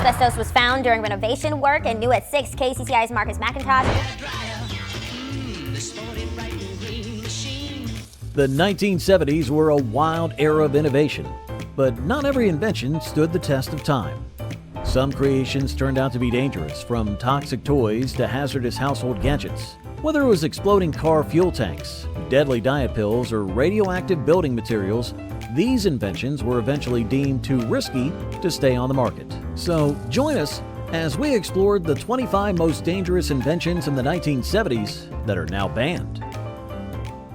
Asbestos was found during renovation work and new at 6 KCCI's Marcus McIntosh. The 1970s were a wild era of innovation, but not every invention stood the test of time. Some creations turned out to be dangerous, from toxic toys to hazardous household gadgets. Whether it was exploding car fuel tanks, deadly diet pills, or radioactive building materials, these inventions were eventually deemed too risky to stay on the market. So join us as we explored the 25 most dangerous inventions in the 1970s that are now banned.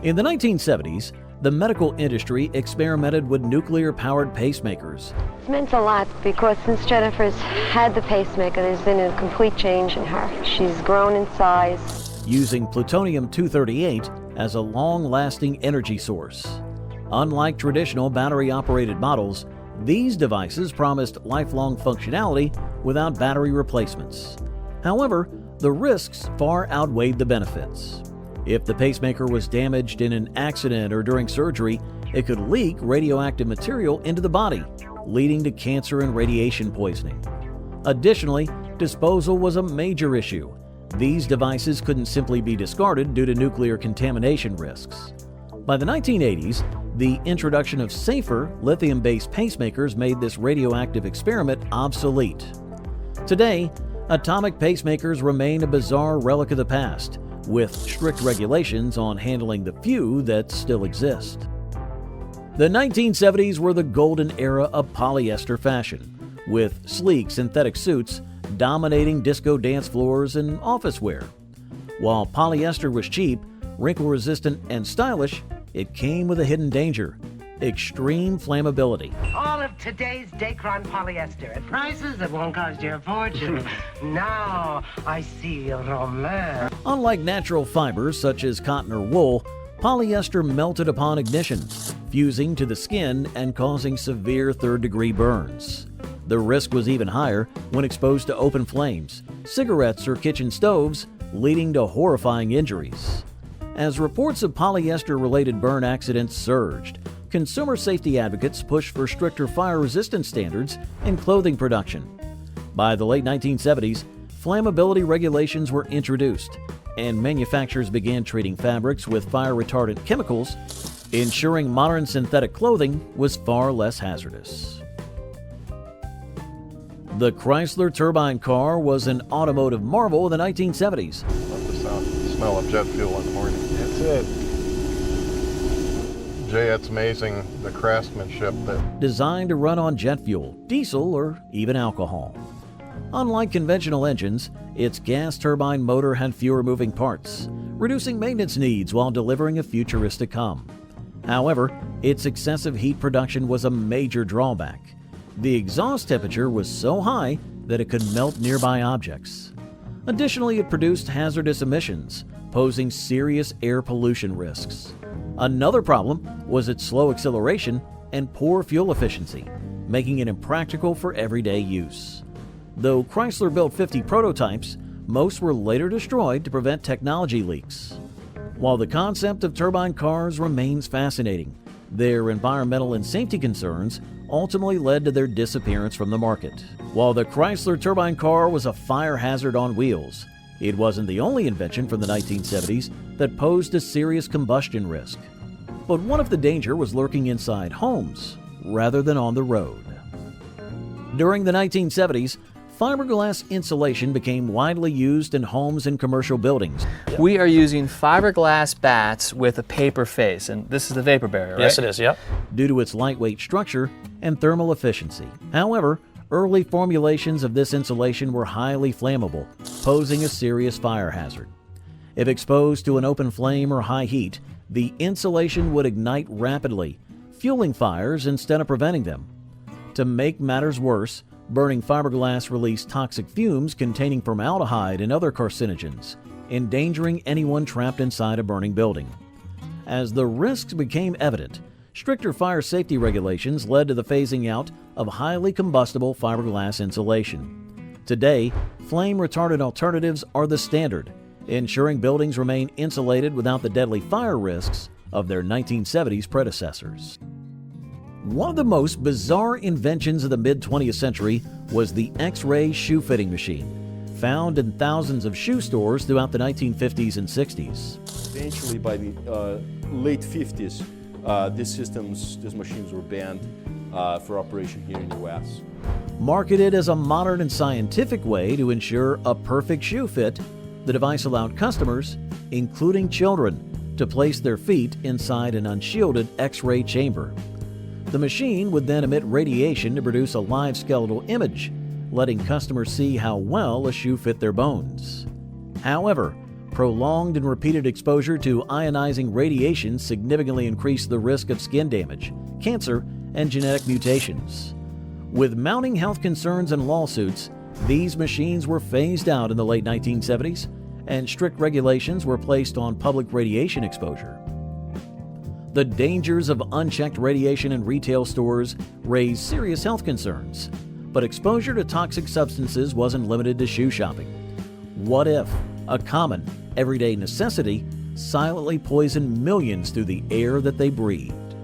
In the 1970s, the medical industry experimented with nuclear-powered pacemakers. It's meant a lot because since Jennifer's had the pacemaker, there's been a complete change in her. She's grown in size. Using plutonium-238 as a long-lasting energy source. Unlike traditional battery-operated models, these devices promised lifelong functionality without battery replacements. However, the risks far outweighed the benefits. If the pacemaker was damaged in an accident or during surgery, it could leak radioactive material into the body, leading to cancer and radiation poisoning. Additionally, disposal was a major issue. These devices couldn't simply be discarded due to nuclear contamination risks. By the 1980s, the introduction of safer lithium-based pacemakers made this radioactive experiment obsolete. Today, atomic pacemakers remain a bizarre relic of the past, with strict regulations on handling the few that still exist. The 1970s were the golden era of polyester fashion, with sleek synthetic suits dominating disco dance floors and office wear. While polyester was cheap, wrinkle-resistant, and stylish, it came with a hidden danger: extreme flammability. All of today's Dacron polyester at prices that won't cost you a fortune. Now I see romance. Unlike natural fibers such as cotton or wool, polyester melted upon ignition, fusing to the skin and causing severe third-degree burns. The risk was even higher when exposed to open flames, cigarettes, or kitchen stoves, leading to horrifying injuries. As reports of polyester-related burn accidents surged, consumer safety advocates pushed for stricter fire resistance standards in clothing production. By the late 1970s, flammability regulations were introduced, and manufacturers began treating fabrics with fire-retardant chemicals, ensuring modern synthetic clothing was far less hazardous. The Chrysler turbine car was an automotive marvel of the 1970s. Love the sound, the smell of jet fuel in the morning. That's it. Jay, it's amazing the craftsmanship that... Designed to run on jet fuel, diesel, or even alcohol. Unlike conventional engines, its gas turbine motor had fewer moving parts, reducing maintenance needs while delivering a futuristic hum. However, its excessive heat production was a major drawback. The exhaust temperature was so high that it could melt nearby objects. Additionally, it produced hazardous emissions, posing serious air pollution risks. Another problem was its slow acceleration and poor fuel efficiency, making it impractical for everyday use. Though Chrysler built 50 prototypes, most were later destroyed to prevent technology leaks. While the concept of turbine cars remains fascinating, their environmental and safety concerns ultimately led to their disappearance from the market. While the Chrysler turbine car was a fire hazard on wheels, it wasn't the only invention from the 1970s that posed a serious combustion risk. But what if the danger was lurking inside homes rather than on the road? During the 1970s, fiberglass insulation became widely used in homes and commercial buildings. We are using fiberglass bats with a paper face, and this is the vapor barrier, right? Yes, it is, yep. Due to its lightweight structure and thermal efficiency. However, early formulations of this insulation were highly flammable, posing a serious fire hazard. If exposed to an open flame or high heat, the insulation would ignite rapidly, fueling fires instead of preventing them. To make matters worse, burning fiberglass released toxic fumes containing formaldehyde and other carcinogens, endangering anyone trapped inside a burning building. As the risks became evident, stricter fire safety regulations led to the phasing out of highly combustible fiberglass insulation. Today, flame-retardant alternatives are the standard, ensuring buildings remain insulated without the deadly fire risks of their 1970s predecessors. One of the most bizarre inventions of the mid-20th century was the X-ray shoe fitting machine, found in thousands of shoe stores throughout the 1950s and 60s. Eventually, by the late 50s, these machines were banned for operation here in the U.S. Marketed as a modern and scientific way to ensure a perfect shoe fit, the device allowed customers, including children, to place their feet inside an unshielded X-ray chamber. The machine would then emit radiation to produce a live skeletal image, letting customers see how well a shoe fit their bones. However, prolonged and repeated exposure to ionizing radiation significantly increased the risk of skin damage, cancer, and genetic mutations. With mounting health concerns and lawsuits, these machines were phased out in the late 1970s, and strict regulations were placed on public radiation exposure. The dangers of unchecked radiation in retail stores raised serious health concerns, but exposure to toxic substances wasn't limited to shoe shopping. What if a common, everyday necessity silently poisoned millions through the air that they breathed?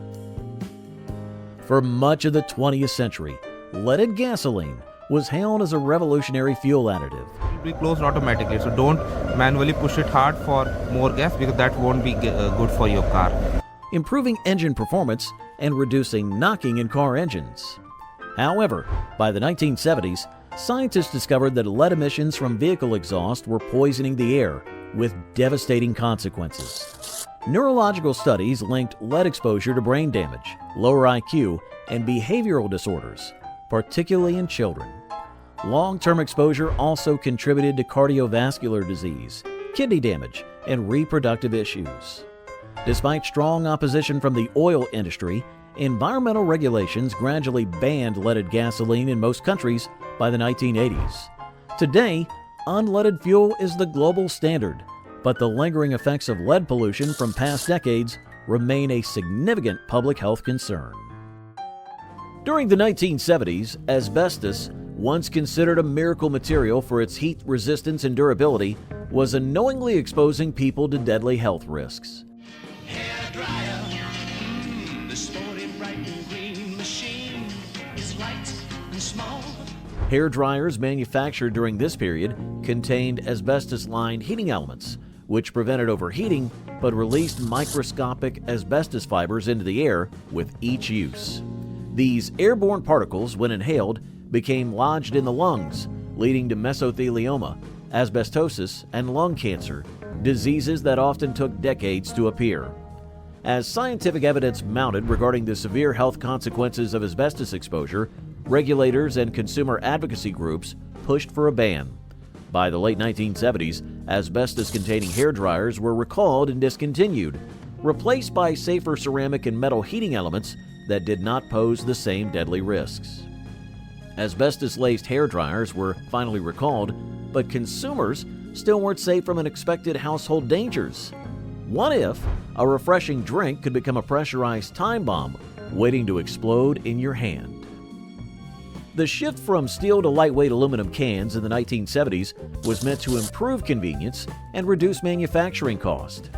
For much of the 20th century, leaded gasoline was hailed as a revolutionary fuel additive. Be closed automatically, so don't manually push it hard for more gas because that won't be good for your car. Improving engine performance and reducing knocking in car engines. However, by the 1970s, scientists discovered that lead emissions from vehicle exhaust were poisoning the air with devastating consequences. Neurological studies linked lead exposure to brain damage, lower IQ, and behavioral disorders, particularly in children. Long-term exposure also contributed to cardiovascular disease, kidney damage, and reproductive issues. Despite strong opposition from the oil industry, environmental regulations gradually banned leaded gasoline in most countries by the 1980s. Today, unleaded fuel is the global standard, but the lingering effects of lead pollution from past decades remain a significant public health concern. During the 1970s, asbestos, once considered a miracle material for its heat resistance and durability, was unknowingly exposing people to deadly health risks. Hair dryers manufactured during this period contained asbestos-lined heating elements, which prevented overheating but released microscopic asbestos fibers into the air with each use. These airborne particles, when inhaled, became lodged in the lungs, leading to mesothelioma, asbestosis, and lung cancer, diseases that often took decades to appear. As scientific evidence mounted regarding the severe health consequences of asbestos exposure, regulators and consumer advocacy groups pushed for a ban. By the late 1970s, asbestos-containing hair dryers were recalled and discontinued, replaced by safer ceramic and metal heating elements that did not pose the same deadly risks. Asbestos-laced hair dryers were finally recalled, but consumers still weren't safe from unexpected household dangers. What if a refreshing drink could become a pressurized time bomb waiting to explode in your hand? The shift from steel to lightweight aluminum cans in the 1970s was meant to improve convenience and reduce manufacturing cost.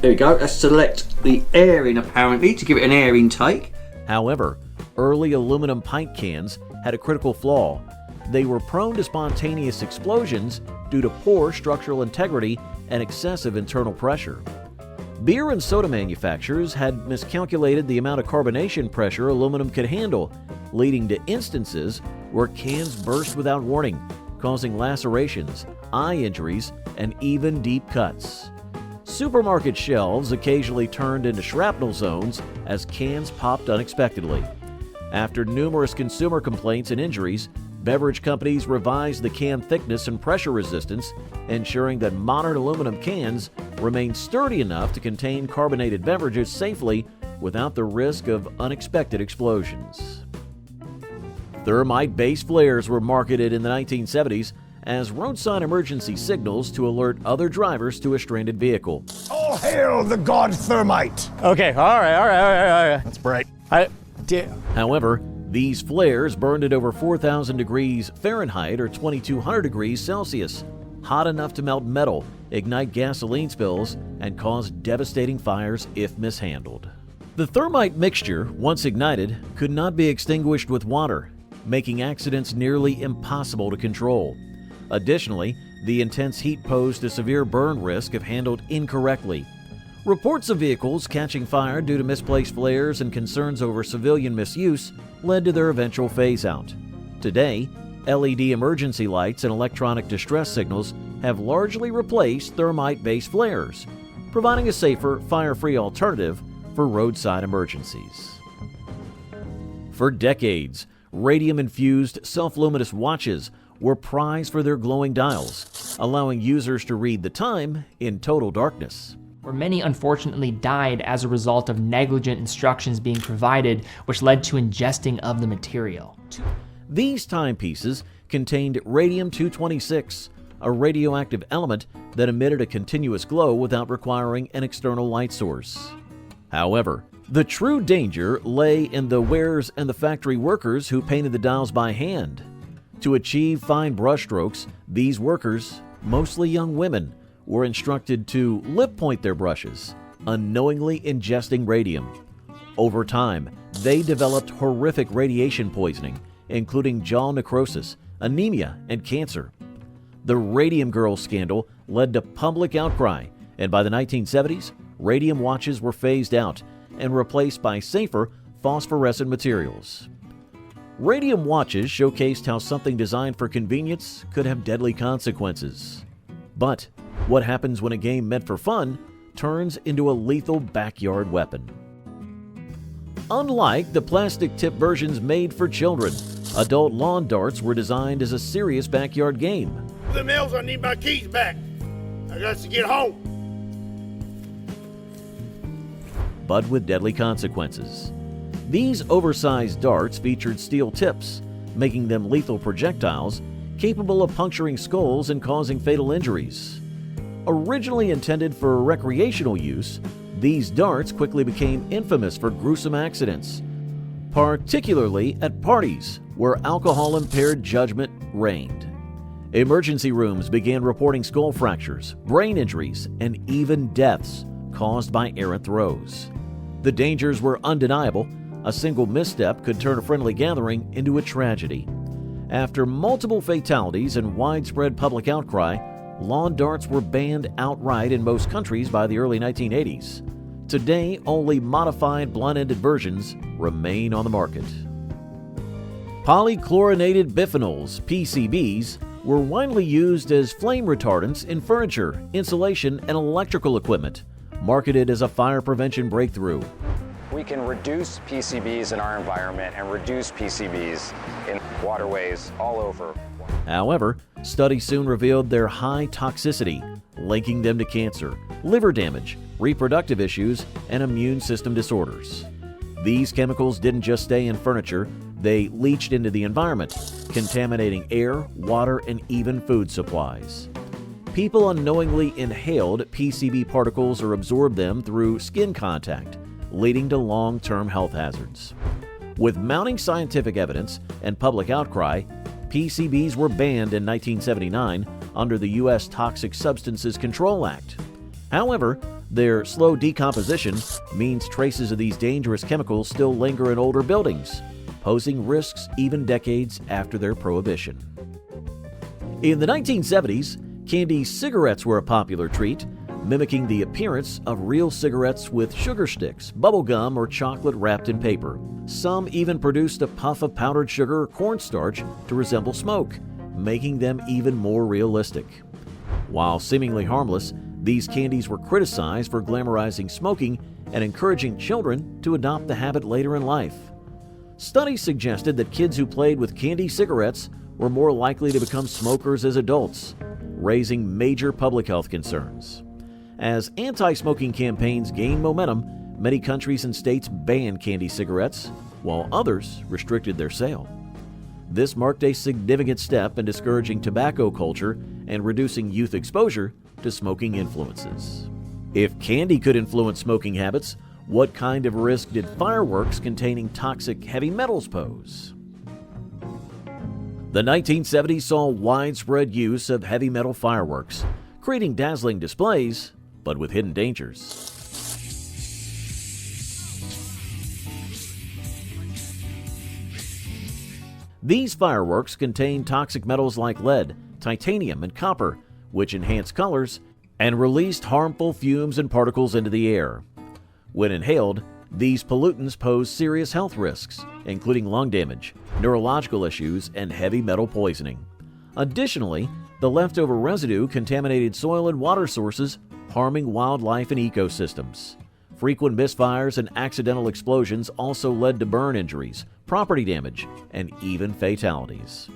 There we go, let's select the airing apparently to give it an air intake. However, early aluminum pint cans had a critical flaw. They were prone to spontaneous explosions due to poor structural integrity and excessive internal pressure. Beer and soda manufacturers had miscalculated the amount of carbonation pressure aluminum could handle, leading to instances where cans burst without warning, causing lacerations, eye injuries, and even deep cuts. Supermarket shelves occasionally turned into shrapnel zones as cans popped unexpectedly. After numerous consumer complaints and injuries, beverage companies revised the can thickness and pressure resistance, ensuring that modern aluminum cans remain sturdy enough to contain carbonated beverages safely without the risk of unexpected explosions. Thermite-based flares were marketed in the 1970s as roadside emergency signals to alert other drivers to a stranded vehicle. All hail the god Thermite! Okay, all right. That's bright. However, these flares burned at over 4,000 degrees Fahrenheit or 2,200 degrees Celsius, hot enough to melt metal, ignite gasoline spills, and cause devastating fires if mishandled. The thermite mixture, once ignited, could not be extinguished with water, making accidents nearly impossible to control. Additionally, the intense heat posed a severe burn risk if handled incorrectly. Reports of vehicles catching fire due to misplaced flares and concerns over civilian misuse led to their eventual phase-out. Today, LED emergency lights and electronic distress signals have largely replaced thermite-based flares, providing a safer, fire-free alternative for roadside emergencies. For decades, radium-infused self-luminous watches were prized for their glowing dials, allowing users to read the time in total darkness. Where many unfortunately died as a result of negligent instructions being provided, which led to ingesting of the material. These timepieces contained radium-226, a radioactive element that emitted a continuous glow without requiring an external light source. However, the true danger lay in the wearers and the factory workers who painted the dials by hand. To achieve fine brushstrokes, these workers, mostly young women, were instructed to lip point their brushes, unknowingly ingesting radium. Over time, they developed horrific radiation poisoning, including jaw necrosis, anemia, and cancer. The Radium Girl scandal led to public outcry, and by the 1970s, radium watches were phased out and replaced by safer phosphorescent materials. Radium watches showcased how something designed for convenience could have deadly consequences. But what happens when a game meant for fun turns into a lethal backyard weapon? Unlike the plastic-tipped versions made for children, adult lawn darts were designed as a serious backyard game. The mills, I need my keys back. I got to get home. But with deadly consequences. These oversized darts featured steel tips, making them lethal projectiles capable of puncturing skulls and causing fatal injuries. Originally intended for recreational use, these darts quickly became infamous for gruesome accidents, particularly at parties where alcohol-impaired judgment reigned. Emergency rooms began reporting skull fractures, brain injuries, and even deaths caused by errant throws. The dangers were undeniable. A single misstep could turn a friendly gathering into a tragedy. After multiple fatalities and widespread public outcry, lawn darts were banned outright in most countries by the early 1980s. Today, only modified blunt-ended versions remain on the market. Polychlorinated biphenyls, PCBs, were widely used as flame retardants in furniture, insulation, and electrical equipment, marketed as a fire prevention breakthrough. We can reduce PCBs in our environment and reduce PCBs in waterways all over. However, studies soon revealed their high toxicity, linking them to cancer, liver damage, reproductive issues, and immune system disorders. These chemicals didn't just stay in furniture, they leached into the environment, contaminating air, water, and even food supplies. People unknowingly inhaled PCB particles or absorbed them through skin contact, leading to long-term health hazards. With mounting scientific evidence and public outcry, PCBs were banned in 1979 under the U.S. Toxic Substances Control Act. However, their slow decomposition means traces of these dangerous chemicals still linger in older buildings, posing risks even decades after their prohibition. In the 1970s, candy cigarettes were a popular treat, mimicking the appearance of real cigarettes with sugar sticks, bubble gum, or chocolate wrapped in paper. Some even produced a puff of powdered sugar or cornstarch to resemble smoke, making them even more realistic. While seemingly harmless, these candies were criticized for glamorizing smoking and encouraging children to adopt the habit later in life. Studies suggested that kids who played with candy cigarettes were more likely to become smokers as adults, raising major public health concerns. As anti-smoking campaigns gained momentum, many countries and states banned candy cigarettes, while others restricted their sale. This marked a significant step in discouraging tobacco culture and reducing youth exposure to smoking influences. If candy could influence smoking habits, what kind of risk did fireworks containing toxic heavy metals pose? The 1970s saw widespread use of heavy metal fireworks, creating dazzling displays, but with hidden dangers. These fireworks contain toxic metals like lead, titanium, and copper, which enhance colors and released harmful fumes and particles into the air. When inhaled, these pollutants pose serious health risks, including lung damage, neurological issues, and heavy metal poisoning. Additionally, the leftover residue contaminated soil and water sources, harming wildlife and ecosystems. Frequent misfires and accidental explosions also led to burn injuries, property damage, and even fatalities.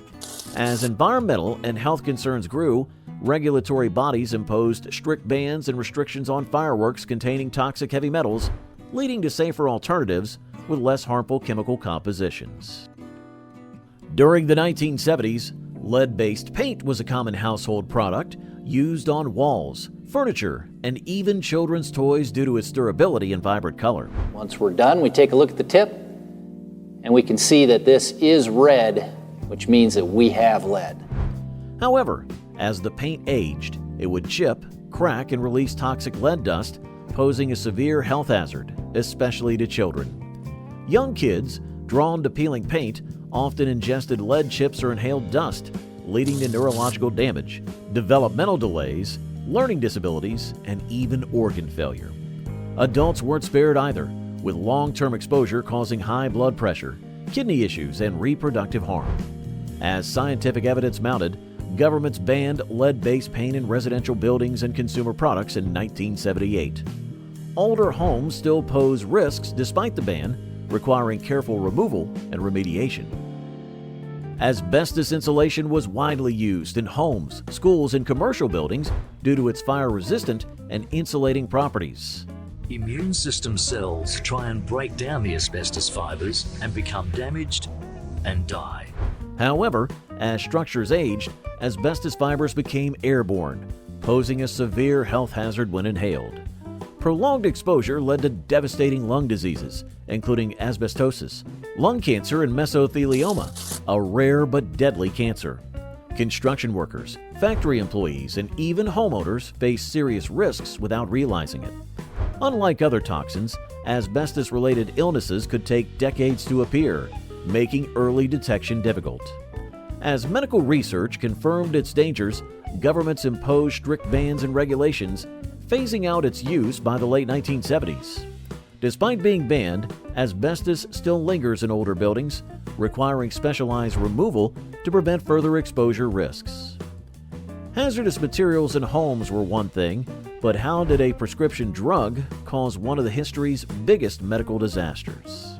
As environmental and health concerns grew, regulatory bodies imposed strict bans and restrictions on fireworks containing toxic heavy metals, leading to safer alternatives with less harmful chemical compositions. During the 1970s, lead-based paint was a common household product used on walls, furniture, and even children's toys due to its durability and vibrant color. Once we're done, we take a look at the tip, and we can see that this is red, which means that we have lead. However, as the paint aged, it would chip, crack, and release toxic lead dust, posing a severe health hazard, especially to children. Young kids, drawn to peeling paint, often ingested lead chips or inhaled dust, leading to neurological damage, developmental delays, learning disabilities, and even organ failure. Adults weren't spared either, with long-term exposure causing high blood pressure, kidney issues, and reproductive harm. As scientific evidence mounted, governments banned lead-based paint in residential buildings and consumer products in 1978. Older homes still pose risks despite the ban, requiring careful removal and remediation. Asbestos insulation was widely used in homes, schools, and commercial buildings due to its fire-resistant and insulating properties. Immune system cells try and break down the asbestos fibers and become damaged and die. However, as structures aged, asbestos fibers became airborne, posing a severe health hazard when inhaled. Prolonged exposure led to devastating lung diseases, including asbestosis, lung cancer, and mesothelioma, a rare but deadly cancer. Construction workers, factory employees, and even homeowners face serious risks without realizing it. Unlike other toxins, asbestos-related illnesses could take decades to appear, making early detection difficult. As medical research confirmed its dangers, governments imposed strict bans and regulations, phasing out its use by the late 1970s. Despite being banned, asbestos still lingers in older buildings, requiring specialized removal to prevent further exposure risks. Hazardous materials in homes were one thing, but how did a prescription drug cause one of the history's biggest medical disasters?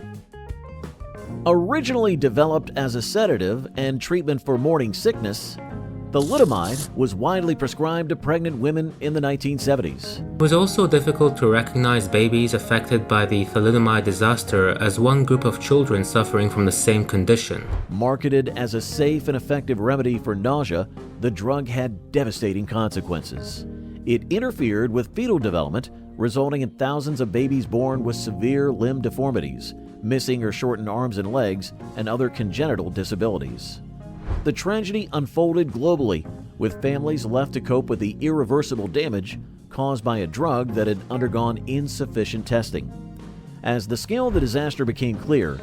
Originally developed as a sedative and treatment for morning sickness, thalidomide was widely prescribed to pregnant women in the 1970s. It was also difficult to recognize babies affected by the thalidomide disaster as one group of children suffering from the same condition. Marketed as a safe and effective remedy for nausea, the drug had devastating consequences. It interfered with fetal development, resulting in thousands of babies born with severe limb deformities, missing or shortened arms and legs, and other congenital disabilities. The tragedy unfolded globally, with families left to cope with the irreversible damage caused by a drug that had undergone insufficient testing. As the scale of the disaster became clear,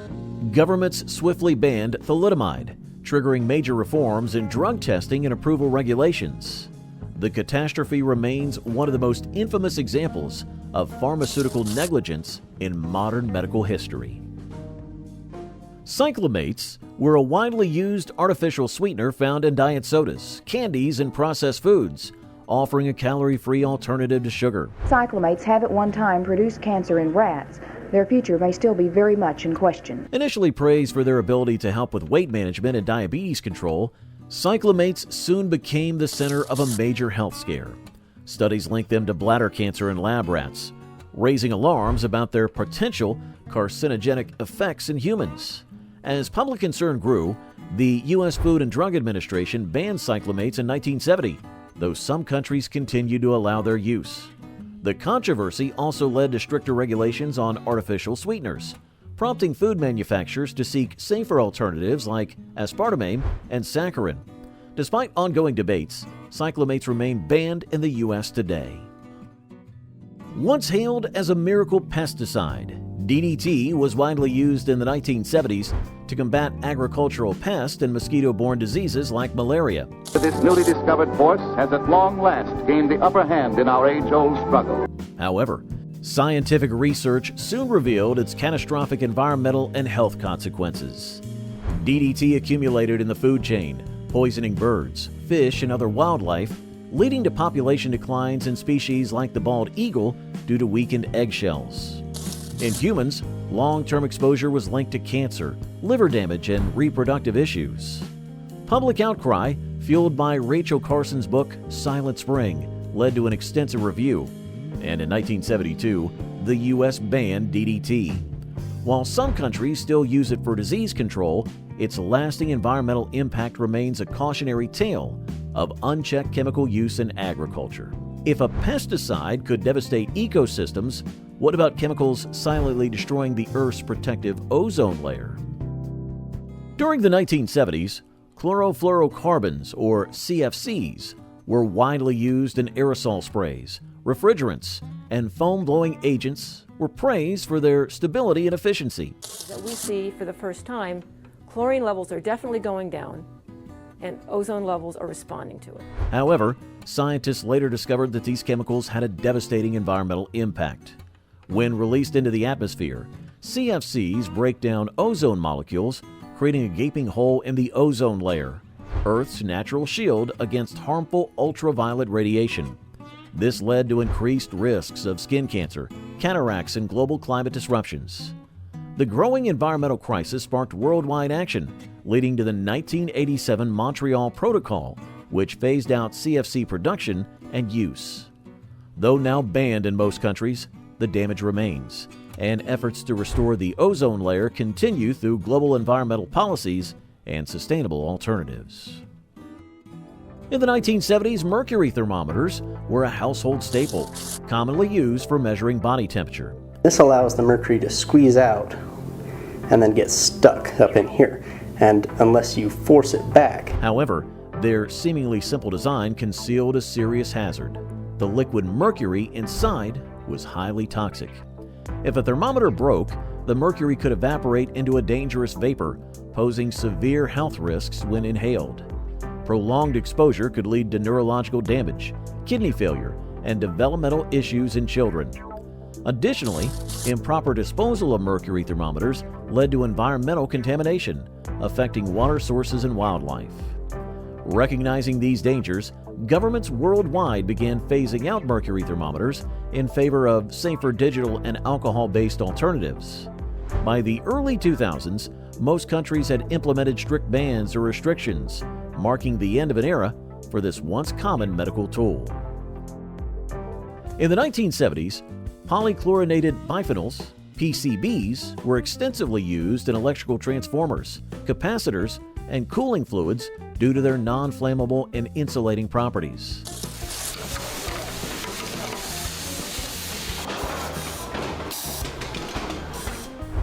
governments swiftly banned thalidomide, triggering major reforms in drug testing and approval regulations. The catastrophe remains one of the most infamous examples of pharmaceutical negligence in modern medical history. Cyclamates were a widely used artificial sweetener found in diet sodas, candies, and processed foods, offering a calorie-free alternative to sugar. Cyclamates have at one time produced cancer in rats. Their future may still be very much in question. Initially praised for their ability to help with weight management and diabetes control, cyclamates soon became the center of a major health scare. Studies linked them to bladder cancer in lab rats, raising alarms about their potential carcinogenic effects in humans. As public concern grew, the U.S. Food and Drug Administration banned cyclamates in 1970, though some countries continued to allow their use. The controversy also led to stricter regulations on artificial sweeteners, prompting food manufacturers to seek safer alternatives like aspartame and saccharin. Despite ongoing debates, cyclamates remain banned in the U.S. today. Once hailed as a miracle pesticide, DDT was widely used in the 1970s to combat agricultural pests and mosquito-borne diseases like malaria. This newly discovered force has at long last gained the upper hand in our age-old struggle. However, scientific research soon revealed its catastrophic environmental and health consequences. DDT accumulated in the food chain, poisoning birds, fish, and other wildlife, leading to population declines in species like the bald eagle due to weakened eggshells. In humans, long-term exposure was linked to cancer, liver damage, and reproductive issues. Public outcry, fueled by Rachel Carson's book Silent Spring, led to an extensive review, and in 1972, the U.S. banned DDT. While some countries still use it for disease control, its lasting environmental impact remains a cautionary tale of unchecked chemical use in agriculture. If a pesticide could devastate ecosystems, what about chemicals silently destroying the Earth's protective ozone layer? During the 1970s, chlorofluorocarbons, or CFCs, were widely used in aerosol sprays, refrigerants, and foam-blowing agents were praised for their stability and efficiency. That we see for the first time, chlorine levels are definitely going down, and ozone levels are responding to it. However, scientists later discovered that these chemicals had a devastating environmental impact. When released into the atmosphere, CFCs break down ozone molecules, creating a gaping hole in the ozone layer, Earth's natural shield against harmful ultraviolet radiation. This led to increased risks of skin cancer, cataracts, and global climate disruptions. The growing environmental crisis sparked worldwide action, leading to the 1987 Montreal Protocol, which phased out CFC production and use. Though now banned in most countries, the damage remains, and efforts to restore the ozone layer continue through global environmental policies and sustainable alternatives. In the 1970s, mercury thermometers were a household staple, commonly used for measuring body temperature. This allows the mercury to squeeze out and then get stuck up in here, and unless you force it back. However, their seemingly simple design concealed a serious hazard. The liquid mercury inside was highly toxic. If a thermometer broke, the mercury could evaporate into a dangerous vapor, posing severe health risks when inhaled. Prolonged exposure could lead to neurological damage, kidney failure, and developmental issues in children. Additionally, improper disposal of mercury thermometers led to environmental contamination, affecting water sources and wildlife. Recognizing these dangers, governments worldwide began phasing out mercury thermometers in favor of safer digital and alcohol-based alternatives. By the early 2000s, most countries had implemented strict bans or restrictions, marking the end of an era for this once common medical tool. In the 1970s, polychlorinated biphenyls, PCBs, were extensively used in electrical transformers, capacitors, and cooling fluids due to their non-flammable and insulating properties.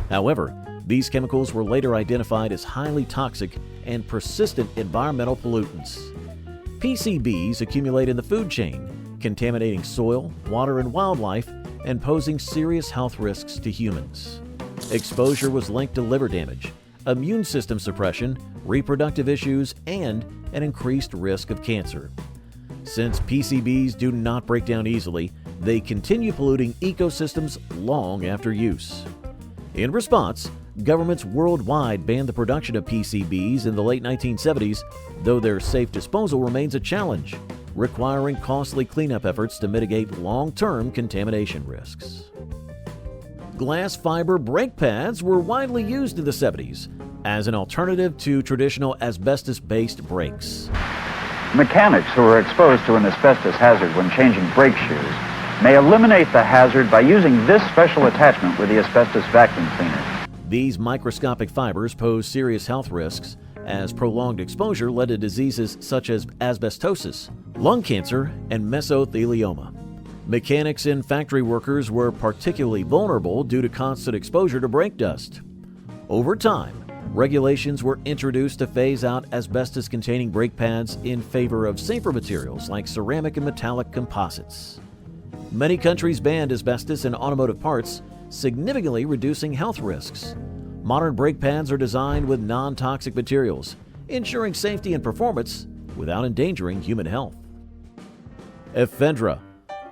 However, these chemicals were later identified as highly toxic and persistent environmental pollutants. PCBs accumulate in the food chain, contaminating soil, water, and wildlife, and posing serious health risks to humans. Exposure was linked to liver damage, immune system suppression, reproductive issues, and an increased risk of cancer. Since PCBs do not break down easily, they continue polluting ecosystems long after use. In response, governments worldwide banned the production of PCBs in the late 1970s, though their safe disposal remains a challenge, requiring costly cleanup efforts to mitigate long-term contamination risks. Glass fiber brake pads were widely used in the 70s as an alternative to traditional asbestos-based brakes. Mechanics who are exposed to an asbestos hazard when changing brake shoes may eliminate the hazard by using this special attachment with the asbestos vacuum cleaner. These microscopic fibers pose serious health risks, as prolonged exposure led to diseases such as asbestosis, lung cancer, and mesothelioma. Mechanics and factory workers were particularly vulnerable due to constant exposure to brake dust. Over time, regulations were introduced to phase out asbestos-containing brake pads in favor of safer materials like ceramic and metallic composites. Many countries banned asbestos in automotive parts, significantly reducing health risks. Modern brake pads are designed with non-toxic materials, ensuring safety and performance without endangering human health. Ephedra,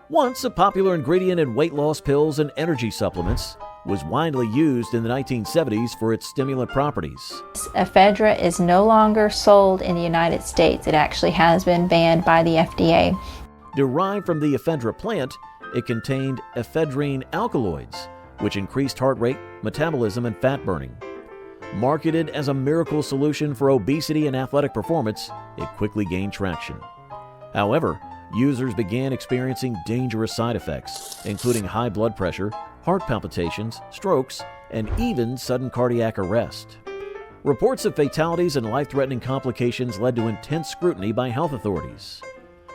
once a popular ingredient in weight loss pills and energy supplements, was widely used in the 1970s for its stimulant properties. Ephedra is no longer sold in the United States. It actually has been banned by the FDA. Derived from the ephedra plant, it contained ephedrine alkaloids, which increased heart rate, metabolism, and fat burning. Marketed as a miracle solution for obesity and athletic performance, it quickly gained traction. However, users began experiencing dangerous side effects, including high blood pressure, heart palpitations, strokes, and even sudden cardiac arrest. Reports of fatalities and life-threatening complications led to intense scrutiny by health authorities.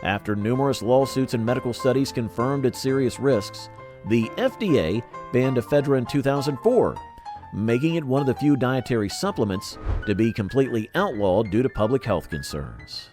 After numerous lawsuits and medical studies confirmed its serious risks, the FDA banned ephedra in 2004, making it one of the few dietary supplements to be completely outlawed due to public health concerns.